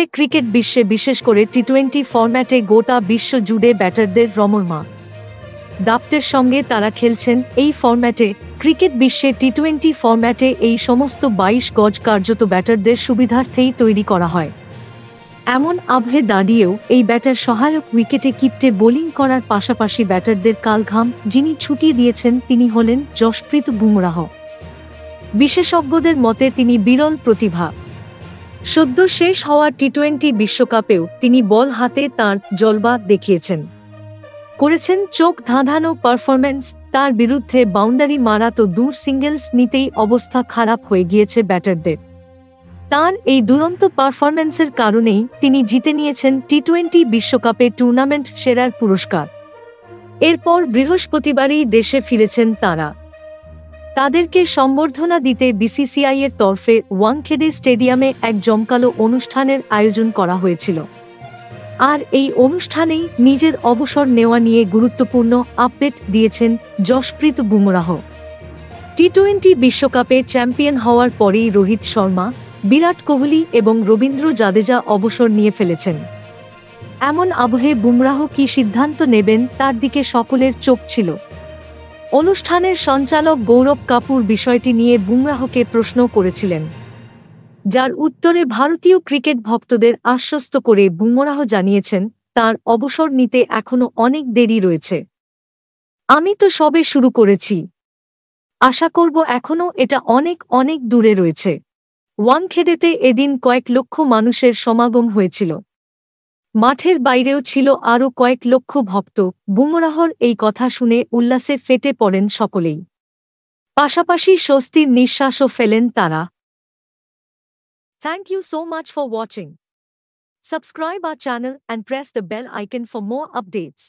মুহূর্তে ক্রিকেট বিশ্বে বিশেষ করে টি-20 ফরম্যাটে গোটা বিশ্ব জুড়ে ব্যাটারদের রমরমা দাপটের সঙ্গে তারা খেলছেন। এই ফরম্যাটে ক্রিকেট বিশ্বে টি-20 ফরম্যাটে এই সমস্ত 22 গজ কার্যত ব্যাটারদের সুবিধার্থেই তৈরি করা হয়। এমন আবহে দাঁড়িয়েও এই ব্যাটার সহায়ক উইকেটে কিপ্টে বোলিং করার পাশাপাশি ব্যাটারদের কালঘাম যিনি ছুটিয়ে দিয়েছেন তিনি হলেন যশপ্রীত বুমরাহ। বিশেষজ্ঞদের মতে তিনি বিরল প্রতিভা। সদ্য শেষ হওয়া টি-20 বিশ্বকাপেও তিনি বল হাতে তাঁর জলবা দেখিয়েছেন, করেছেন চোখ ধাঁধানো পারফরম্যান্স। তার বিরুদ্ধে বাউন্ডারি মারা তো দূর, সিঙ্গেলস নিতেই অবস্থা খারাপ হয়ে গিয়েছে ব্যাটারদের। তাঁর এই দুরন্ত পারফরম্যান্সের কারণেই তিনি জিতে নিয়েছেন টি-20 বিশ্বকাপে টুর্নামেন্ট সেরার পুরস্কার। এরপর বৃহস্পতিবারই দেশে ফিরেছেন তাঁরা। তাদেরকে সম্বর্ধনা দিতে বিসিসিআই এর তরফে ওয়াংখেড়ে স্টেডিয়ামে এক জমকালো অনুষ্ঠানের আয়োজন করা হয়েছিল। আর এই অনুষ্ঠানেই নিজের অবসর নেওয়া নিয়ে গুরুত্বপূর্ণ আপডেট দিয়েছেন যশপ্রীত বুমরাহ। টি-20 বিশ্বকাপে চ্যাম্পিয়ন হওয়ার পরেই রোহিত শর্মা, বিরাট কোহলি এবং রবীন্দ্র জাদেজা অবসর নিয়ে ফেলেছেন। এমন আবহে বুমরাহ কী সিদ্ধান্ত নেবেন তার দিকে সকলের চোখ ছিল। অনুষ্ঠানের সঞ্চালক গৌরব কাপুর বিষয়টি নিয়ে বুমরাহকে প্রশ্ন করেছিলেন, যার উত্তরে ভারতীয় ক্রিকেট ভক্তদের আশ্বস্ত করে বুমরাহ জানিয়েছেন তার অবসর নিতে এখনো অনেক দেরি রয়েছে। আমি তো সবে শুরু করেছি, আশা করব এখনো এটা অনেক অনেক দূরে রয়েছে। ওয়াংখেড়েতে এদিন কয়েক লক্ষ মানুষের সমাগম হয়েছিল। মাঠের বাইরেও ছিল আরও কয়েক লক্ষ ভক্ত। বুমরাহর এই কথা শুনে উল্লাসে ফেটে পড়েন সকলেই, পাশাপাশি স্বস্তির নিঃশ্বাসও ফেলেন তারা। Thank you so much for watching. Subscribe our channel and press the bell icon for more updates.